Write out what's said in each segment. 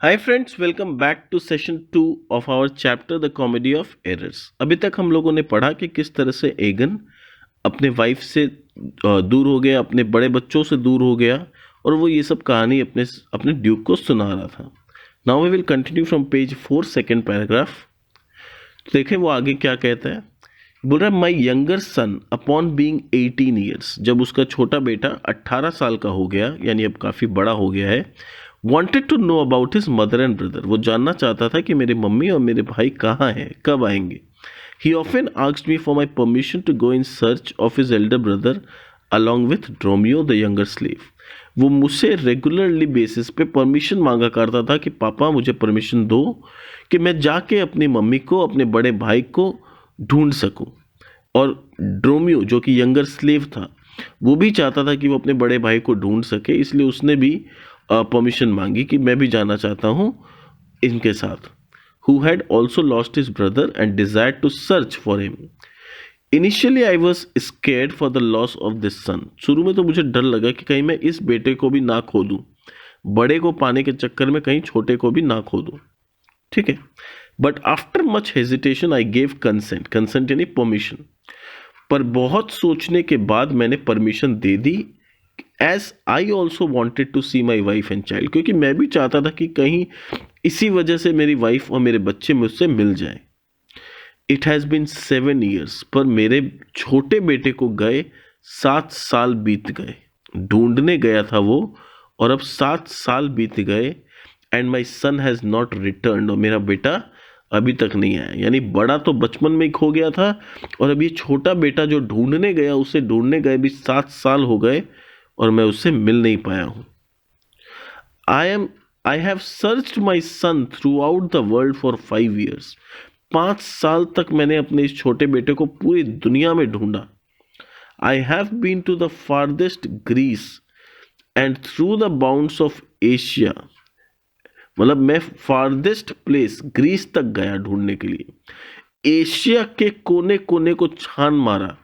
Hi friends, welcome back to session 2 of our chapter the comedy of errors. अभी तक हम लोगों ने पढ़ा कि किस तरह से एगन अपने वाइफ से दूर हो गया, अपने बड़े बच्चों से दूर हो गया और वो ये सब कहानी अपने अपने ड्यूक को सुना रहा था। Now we will continue from page 4 second paragraph. तो देखें वो आगे क्या कहता है। बोल रहा है my younger son upon being 18 years, जब उसका छोटा बेटा 18 साल का हो गया, यानी अब काफ़ी बड़ा हो गया है, wanted to know about his mother and brother, वो जानना चाहता था कि मेरे मम्मी और मेरे भाई कहाँ हैं, कब आएंगे। He often asked me for my permission to go in search of his elder brother along with Dromio the younger slave. वो मुझसे रेगुलरली बेसिस पे परमिशन मांगा करता था कि पापा मुझे परमिशन दो कि मैं जाके अपनी मम्मी को, अपने बड़े भाई को ढूंढ सकूं। और ड्रोमियो जो कि यंगर स्लेव था, वो भी चाहता था कि वो अपने बड़े भाई को ढूंढ सके, इसलिए उसने भी परमिशन मांगी कि मैं भी जाना चाहता हूँ इनके साथ। Who had also lost his brother and desired to search for him. Initially I was scared for the loss of this son. शुरू में तो मुझे डर लगा कि कहीं मैं इस बेटे को भी ना खो दूं, बड़े को पाने के चक्कर में कहीं छोटे को भी ना खो दूं। ठीक है, but after much hesitation I gave consent, consent यानी परमिशन। पर बहुत सोचने के बाद मैंने परमिशन दे दी। As I also wanted to see my wife and child, क्योंकि मैं भी चाहता था कि कहीं इसी वजह से मेरी वाइफ और मेरे बच्चे मुझसे मिल जाएं। इट हैज़ बीन 7 ईयर्स, पर मेरे छोटे बेटे को गए 7 साल बीत गए। ढूंढने गया था वो, और अब 7 साल बीत गए। And my son has not return, और मेरा बेटा अभी तक नहीं आया। यानी बड़ा तो बचपन में ही खो गया था, और अब ये छोटा बेटा जो ढूंढने गया, उसे ढूंढने गए भी 7 साल हो गए और मैं उससे मिल नहीं पाया हूं। I have searched my son throughout the world for 5 years. 5 साल तक मैंने अपने इस छोटे बेटे को पूरी दुनिया में ढूंढा। I have been to the farthest Greece and through the bounds of Asia. मतलब मैं फारदेस्ट प्लेस ग्रीस तक गया ढूंढने के लिए, एशिया के कोने कोने को छान मारा।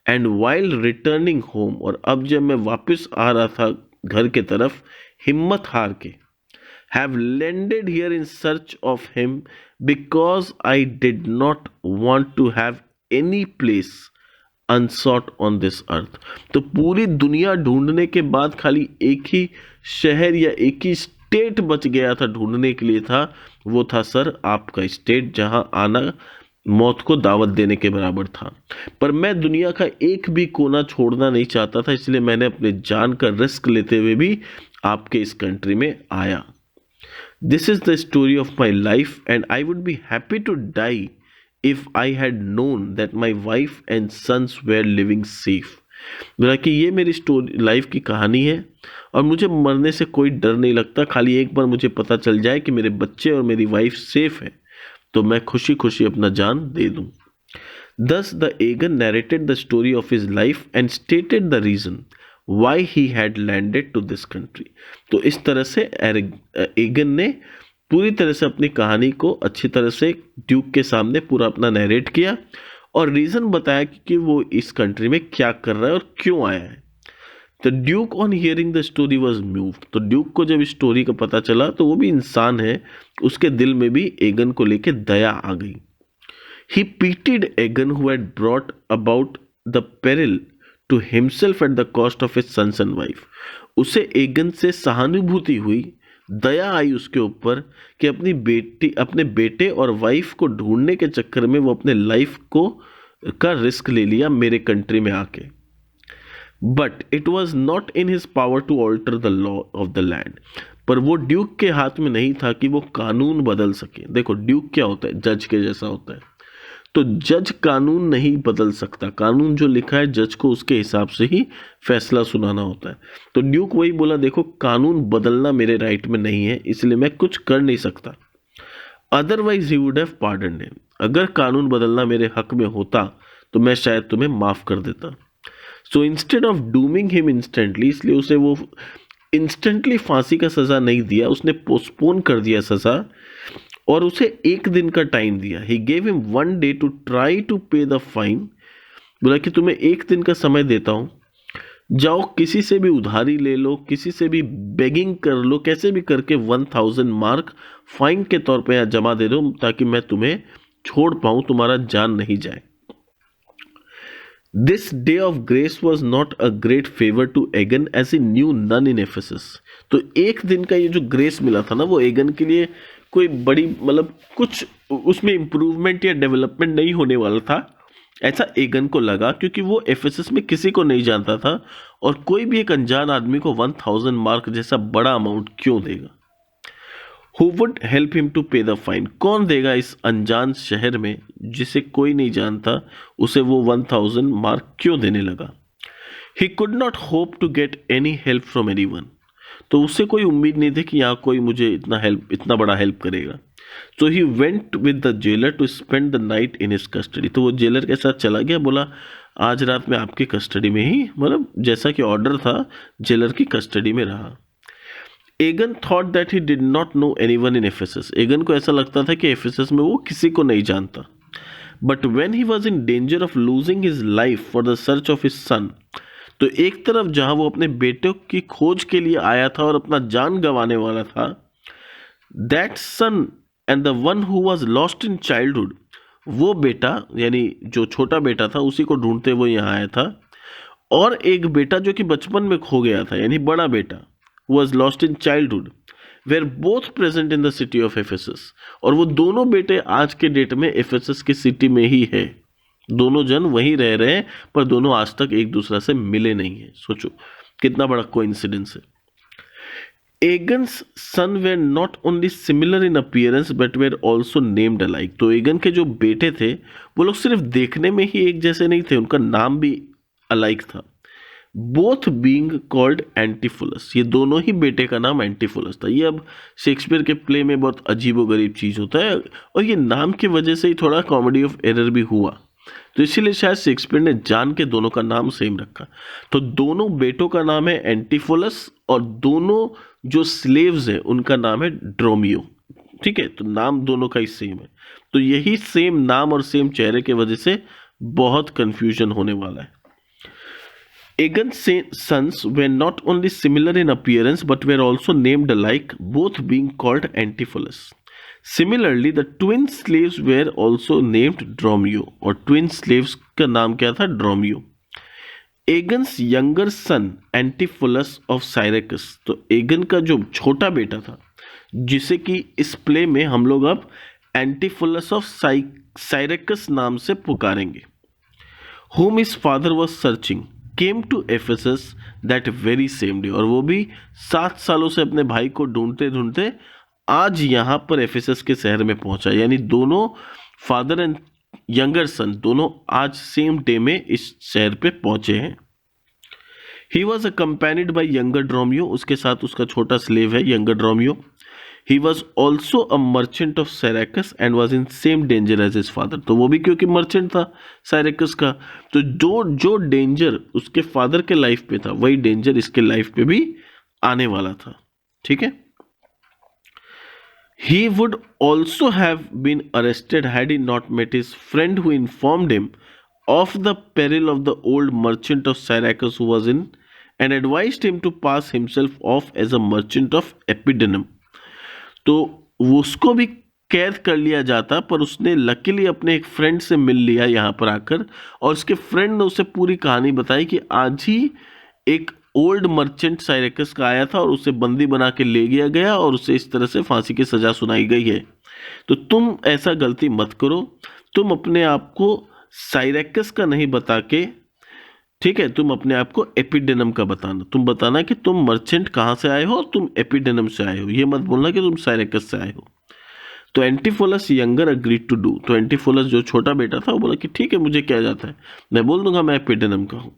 एंड वाइल रिटर्निंग होम, और अब जब मैं वापस आ रहा था घर के तरफ, हिम्मत हार के, have landed here in search of him because I did not want to have any place unsought on this earth. तो पूरी दुनिया ढूंढने के बाद खाली एक ही शहर या एक ही स्टेट बच गया था ढूंढने के लिए था, वो था सर आपका स्टेट, जहां आना मौत को दावत देने के बराबर था। पर मैं दुनिया का एक भी कोना छोड़ना नहीं चाहता था, इसलिए मैंने अपने जान का रिस्क लेते हुए भी आपके इस कंट्री में आया। This is the story of my life and I would be happy to die if I had known that my wife and sons were living safe. बोला कि ये मेरी स्टोरी लाइफ की कहानी है और मुझे मरने से कोई डर नहीं लगता, खाली एक बार मुझे पता चल जाए कि मेरे बच्चे और मेरी वाइफ सेफ है तो मैं खुशी खुशी अपना जान दे दूं। Thus the Aegon narrated the story of his life and stated the reason why he had landed to this country. तो इस तरह से एगन ने पूरी तरह से अपनी कहानी को अच्छी तरह से ड्यूक के सामने पूरा अपना नरेट किया और रीज़न बताया कि वो इस कंट्री में क्या कर रहा है और क्यों आया है। The Duke on hearing the story was moved, तो ड्यूक को जब स्टोरी का पता चला, तो वो भी इंसान है, उसके दिल में भी एगन को लेके दया आ गई। He pitied Aegon who had brought about the peril to himself at the cost of his sons and wife. उसे एगन से सहानुभूति हुई, दया आई उसके ऊपर कि अपने बेटे और वाइफ को ढूंढने के चक्कर में वो अपने लाइफ को का रिस्क ले लिया मेरे कंट्री में आके। But it was not in his power to alter the law of the land, पर वो ड्यूक के हाथ में नहीं था कि वो कानून बदल सके। देखो ड्यूक क्या होता है, जज के जैसा होता है, तो जज कानून नहीं बदल सकता, कानून जो लिखा है जज को उसके हिसाब से ही फैसला सुनाना होता है। तो ड्यूक वही बोला, देखो कानून बदलना मेरे राइट में नहीं है, इसलिए मैं कुछ कर नहीं सकता। Otherwise he would have pardoned him, अगर कानून बदलना मेरे हक में होता तो मैं शायद तुम्हें माफ कर देता। So instead of dooming him instantly, इसलिए उसे वो इंस्टेंटली फांसी का सजा नहीं दिया, उसने पोस्टपोन कर दिया सजा और उसे एक दिन का टाइम दिया। He gave him 1 day to try to pay the fine, बोला कि तुम्हें एक दिन का समय देता हूं जाओ किसी से भी उधारी ले लो, किसी से भी बेगिंग कर लो, कैसे भी करके 1000 मार्क फाइन के तौर पे यहाँ जमा दे दो ताकि मैं तुम्हें छोड़ पाऊं, तुम्हारा जान नहीं जाए। This day of grace was not a great favour to Egeon as a new one in Ephesus. तो एक दिन का ये जो ग्रेस मिला था ना, वो एगन के लिए कोई बड़ी मतलब कुछ उसमें इंप्रूवमेंट या डेवलपमेंट नहीं होने वाला था, ऐसा एगन को लगा, क्योंकि वो एफेसस में किसी को नहीं जानता था और कोई भी एक अनजान आदमी को 1000 मार्क जैसा बड़ा अमाउंट क्यों देगा। Who would help him to pay the fine, कौन देगा इस अनजान शहर में जिसे कोई नहीं जानता, उसे वो 1000 मार्क क्यों देने लगा। He could not hope to get any help from anyone, तो उससे कोई उम्मीद नहीं थी कि यहाँ कोई मुझे इतना बड़ा हेल्प करेगा। So he went with the jailer to spend the night in his custody, तो वो जेलर के साथ चला गया, बोला आज रात में आपकी कस्टडी में ही, मतलब जैसा कि ऑर्डर था जेलर की कस्टडी में रहा। Egeon thought that he did not know anyone in Ephesus, Egeon को ऐसा लगता था कि एफेसस में वो किसी को नहीं जानता। But when he was in danger of losing his life for the search of his son, तो एक तरफ जहां वो अपने बेटे की खोज के लिए आया था और अपना जान गंवाने वाला था, that son and the one who was lost in childhood, वो बेटा यानी जो छोटा बेटा था उसी को ढूंढते वो यहाँ आया था, और एक बेटा जो कि बचपन में खो गया था यानी बड़ा बेटा, was lost in childhood, were both present in the city of Ephesus, और वो दोनों बेटे आज के डेट में एफेसस की सिटी में ही है, दोनों जन वहीं रह रहे हैं पर दोनों आज तक एक दूसरे से मिले नहीं है। सोचो कितना बड़ा कोइंसिडेंस है। Egeon's son were not only similar in appearance but were also named alike, तो एगन के जो बेटे थे वो लोग सिर्फ देखने में ही एक जैसे नहीं थे, उनका नाम भी अलाइक था। बोथ बींग कॉल्ड एंटीफुलस, ये दोनों ही बेटे का नाम एंटीफुलस था। ये अब शेक्सपियर के प्ले में बहुत अजीबोगरीब चीज होता है और ये नाम की वजह से ही थोड़ा कॉमेडी ऑफ एरर भी हुआ, तो इसीलिए शायद शेक्सपियर ने जान के दोनों का नाम सेम रखा। तो दोनों बेटों का नाम है एंटीफुलस और दोनों जो स्लेव्स हैं उनका नाम है ड्रोमियो। ठीक है, तो नाम दोनों का ही सेम है, तो यही सेम नाम और सेम चेहरे की वजह से बहुत कंफ्यूजन होने वाला है। Aegon's sons were not only similar in appearance but were also named alike, both being called Antipholus. Similarly, the twin slaves were also named Dromio, और twin slaves का नाम क्या था? Dromio. Aegon's younger son Antipholus of Syracuse, तो एगन का जो छोटा बेटा था जिसे कि इस प्ले में हम लोग अब एंटीफुलस ऑफ साइरेकस नाम से पुकारेंगे, whom his father was searching, came to Ephesus that very same day, और वो भी 7 सालों से अपने भाई को ढूंढते ढूंढते आज यहाँ पर एफेसस के शहर में पहुंचा, यानी दोनों फादर एंड यंगर सन दोनों आज सेम डे में इस शहर पे पहुंचे हैं। ही वॉज अकम्पेनिड बाई यंगर ड्रोमियो, उसके साथ उसका छोटा स्लेव है younger ड्रोमियो। He was also a merchant of Syracuse and was in same danger as his father, तो वो भी क्योंकि मर्चेंट था साइरेकस का, तो जो डेंजर उसके फादर के लाइफ पे था वही डेंजर इसके लाइफ पे भी आने वाला था। ठीक है, he would also have been arrested had he not met his friend who informed him of the peril of the old merchant of Syracuse who was in and advised him to pass himself off as a merchant of Epidenium, तो उसको भी कैद कर लिया जाता, पर उसने luckily अपने एक फ्रेंड से मिल लिया यहाँ पर आकर, और उसके फ्रेंड ने उसे पूरी कहानी बताई कि आज ही एक ओल्ड मर्चेंट साइरेकस का आया था और उसे बंदी बना के ले गया गया और उसे इस तरह से फांसी की सजा सुनाई गई है, तो तुम ऐसा गलती मत करो, तुम अपने आप को साइरेकस का नहीं बता के, ठीक है, तुम अपने आप को एपिडेनम का बताना, तुम बताना कि तुम मर्चेंट कहाँ से आए हो, तुम एपिडेनम से आए हो, ये मत बोलना कि तुम साइरेकस से आए हो। तो एंटीफोलस यंगर अग्रीड टू डू, तो एंटीफोलस जो छोटा बेटा था वो बोला कि ठीक है मुझे क्या जाता है, मैं बोल दूंगा मैं एपिडेनम का हूँ।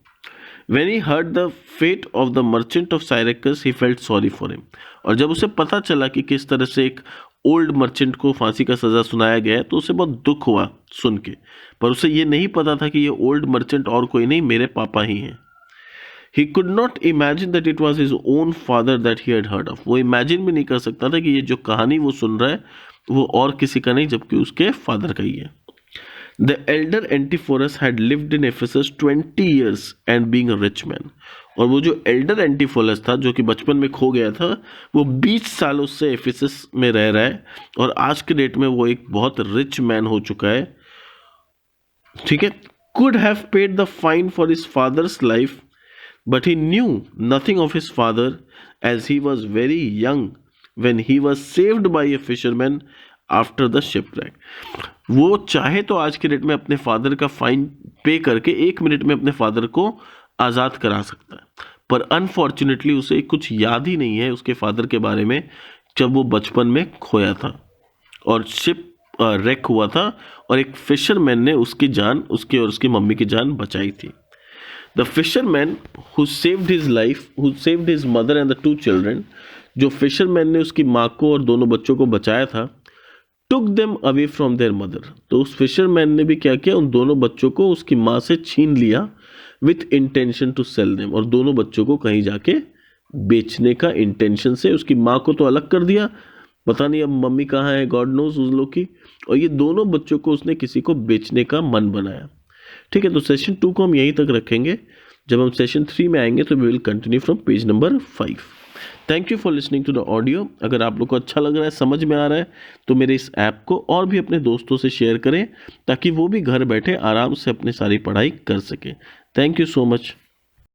When he heard the fate of the merchant of Syracuse, he felt sorry for him, और जब उसे पता चला कि किस तरह से एक ओल्ड मर्चेंट को फांसी का सजा सुनाया गया है तो उसे बहुत दुख हुआ सुन के, पर उसे ये नहीं पता था कि ये ओल्ड मर्चेंट और कोई नहीं मेरे पापा ही हैं। He could not imagine that it was his own father that he had heard of, वो इमेजिन भी नहीं कर सकता था कि ये जो कहानी वो सुन रहा है वो और किसी का नहीं जबकि उसके फादर का ही है। The elder Antiphorus had lived in Ephesus 20 years and being a rich man, और वो जो एल्डर एंटीफोलस था, जो कि बचपन में खो गया था, वो 20 साल उससे एफिसस में रह रहा है और आज के डेट में वो एक बहुत रिच मैन हो चुका है। ठीक है। Could have paid the fine for his father's life, but he knew nothing of his father as he was very young when he was saved by a fisherman after the shipwreck। वो चाहे तो आज के date में अपने father का fine पे करके 1 मिनट में अपने फादर को आज़ाद करा सकता है, पर अनफॉर्चुनेटली उसे कुछ याद ही नहीं है उसके फादर के बारे में जब वो बचपन में खोया था और शिप रेक हुआ था और एक फिशरमैन ने उसकी जान, उसके और उसकी मम्मी की जान बचाई थी। The fisherman who saved his life, who saved his mother and the 2 children, जो फिशरमैन ने उसकी माँ को और दोनों बच्चों को बचाया था, took them away from there mother, तो उस फिशरमैन ने भी क्या किया, उन दोनों बच्चों को उसकी माँ से छीन लिया with intention to sell them, और दोनों बच्चों को कहीं जाके बेचने का इंटेंशन से। उसकी माँ को तो अलग कर दिया, पता नहीं अब मम्मी कहाँ है, गॉड नोज उस लोग की, और ये दोनों बच्चों को उसने किसी को बेचने का मन बनाया। ठीक है, तो सेशन 2 को हम यहीं तक रखेंगे। जब हम सेशन 3 में आएंगे तो we will continue from page number 5। Thank you for listening to the audio. अगर आप लोग को अच्छा लग रहा है, समझ में आ रहा है, तो मेरे इस ऐप को और भी अपने दोस्तों से शेयर करें ताकि वो भी घर बैठे आराम से अपनी सारी पढ़ाई कर सकें। Thank you so much.